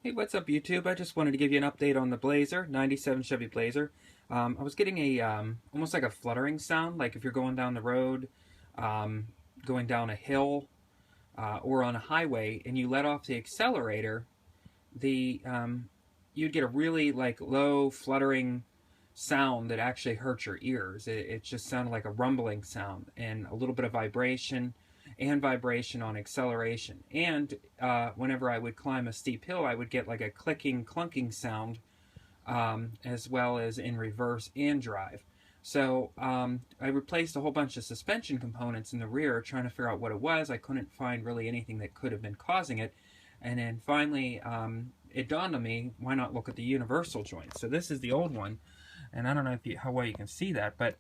Hey, what's up YouTube? I just wanted to give you an update on the Blazer, 97 Chevy Blazer. I was getting a almost like a fluttering sound, like if you're going down the road, um, going down a hill, or on a highway, and you let off the accelerator, the you'd get a really like low fluttering sound that actually hurt your ears. It just sounded like a rumbling sound and a little bit of vibration and vibration on acceleration. And whenever I would climb a steep hill, I would get like a clicking, clunking sound, as well as in reverse and drive. So I replaced a whole bunch of suspension components in the rear trying to figure out what it was. I couldn't find really anything that could have been causing it. And then finally, it dawned on me, why not look at the universal joints? So this is the old one. And I don't know how well you can see that, but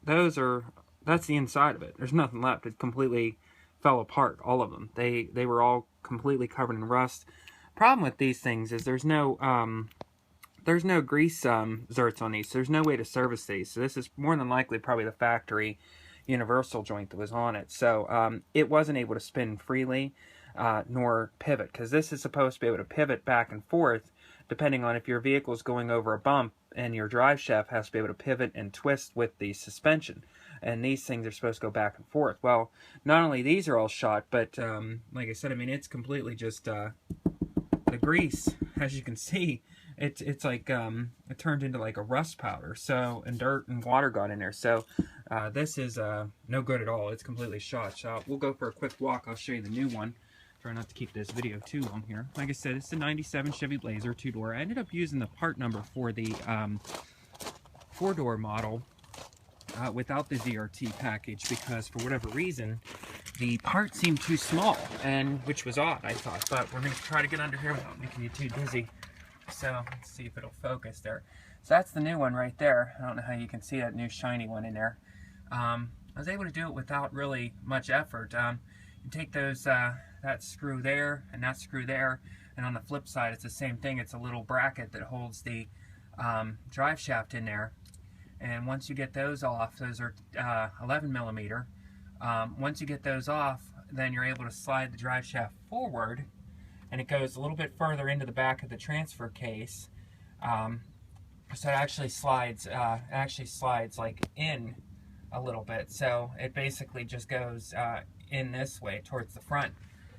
that's the inside of it. There's nothing left. It completely fell apart, all of them. They were all completely covered in rust. Problem with these things is there's no grease zerts on these. So there's no way to service these. So this is more than likely probably the factory universal joint that was on it. So it wasn't able to spin freely nor pivot, because this is supposed to be able to pivot back and forth depending on if your vehicle is going over a bump, and your drive shaft has to be able to pivot and twist with the suspension. And these things are supposed to go back and forth. Well, not only these are all shot, but like I said, I mean, it's completely just the grease, as you can see, it's like it turned into like a rust powder. So, and dirt and water got in there. So this is no good at all. It's completely shot. So we'll go for a quick walk. I'll show you the new one. Try not to keep this video too long here. Like I said, it's the 97 Chevy Blazer 2-door. I ended up using the part number for the 4-door model without the ZRT package, because for whatever reason the part seemed too small, and which was odd, I thought. But we're going to try to get under here without making you too dizzy. So let's see if it'll focus there. So that's the new one right there. I don't know how you can see that new shiny one in there. I was able to do it without really much effort. You take those that screw there and that screw there, and on the flip side it's the same thing. It's a little bracket that holds the drive shaft in there, and once you get those off, those are 11 millimeter. Once you get those off, then you're able to slide the drive shaft forward, and it goes a little bit further into the back of the transfer case. So it actually slides like in a little bit. So it basically just goes in this way towards the front.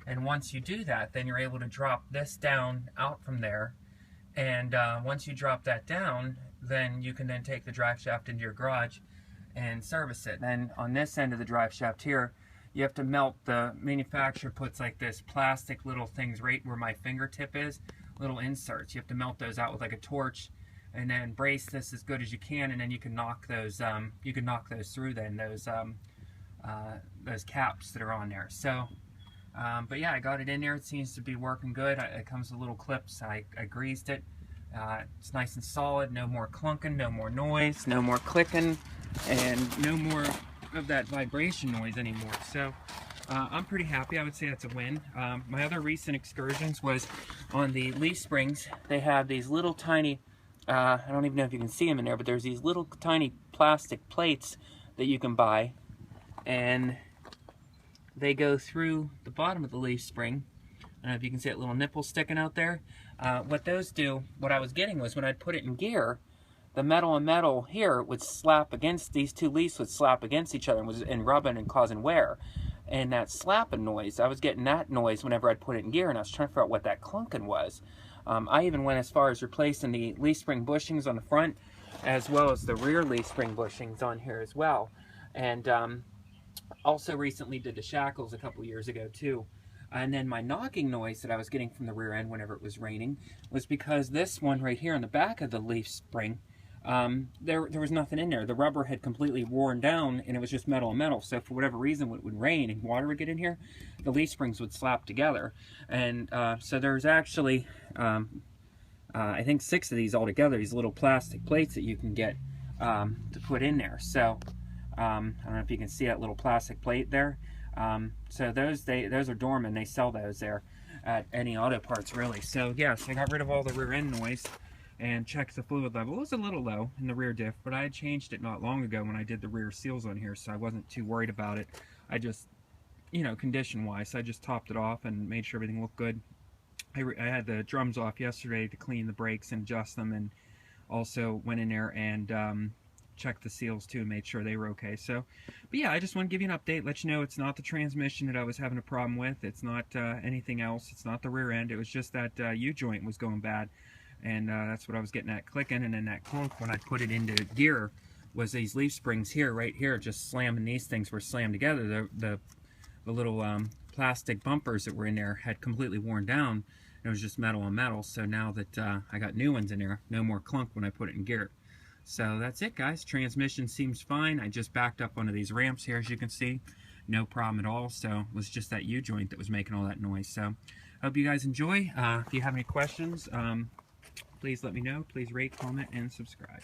And once you do that, then you're able to drop this down out from there. And once you drop that down, then you can then take the drive shaft into your garage and service it. And on this end of the drive shaft here, you have to melt. The manufacturer puts like this plastic little things right where my fingertip is, little inserts. You have to melt those out with like a torch, and then brace this as good as you can, and then you can knock those through then, those caps that are on there. So but yeah, I got it in there. It seems to be working good. It comes with little clips. I greased it. It's nice and solid. No more clunking, no more noise, no more clicking, and no more of that vibration noise anymore. So I'm pretty happy. I would say that's a win. My other recent excursions was on the leaf springs. They have these little tiny, I don't even know if you can see them in there, but there's these little tiny plastic plates that you can buy, and they go through the bottom of the leaf spring. I don't know if you can see that little nipple sticking out there. What those do, what I was getting was when I'd put it in gear, the metal and metal here would slap against, these two leaves would slap against each other and rubbing and causing wear. And that slapping noise, I was getting that noise whenever I'd put it in gear, and I was trying to figure out what that clunking was. I even went as far as replacing the leaf spring bushings on the front, as well as the rear leaf spring bushings on here as well. And also recently did the shackles a couple years ago too. And then my knocking noise that I was getting from the rear end whenever it was raining was because this one right here on the back of the leaf spring, there was nothing in there. The rubber had completely worn down, and it was just metal and metal. So for whatever reason, when it would rain and water would get in here, the leaf springs would slap together. And so there's actually, I think 6 of these altogether, these little plastic plates that you can get to put in there. So I don't know if you can see that little plastic plate there. So those are Dorman. They sell those there at any auto parts, really. So yes, I got rid of all the rear end noise and checked the fluid level. It was a little low in the rear diff, but I had changed it not long ago when I did the rear seals on here, so I wasn't too worried about it. I just, you know, condition wise, I just topped it off and made sure everything looked good. I had the drums off yesterday to clean the brakes and adjust them, and also went in there and checked the seals too, made sure they were okay. So, but yeah, I just want to give you an update, let you know it's not the transmission that I was having a problem with. It's not anything else. It's not the rear end. It was just that U-joint was going bad, and that's what I was getting at clicking. And then that clunk when I put it into gear was these leaf springs here, right here, just slamming. These things were slammed together. The little plastic bumpers that were in there had completely worn down. It was just metal on metal. So now that I got new ones in there, no more clunk when I put it in gear. So that's it, guys. Transmission seems fine. I just backed up one of these ramps here, as you can see. No problem at all. So it was just that U-joint that was making all that noise. So I hope you guys enjoy. If you have any questions, please let me know. Please rate, comment, and subscribe.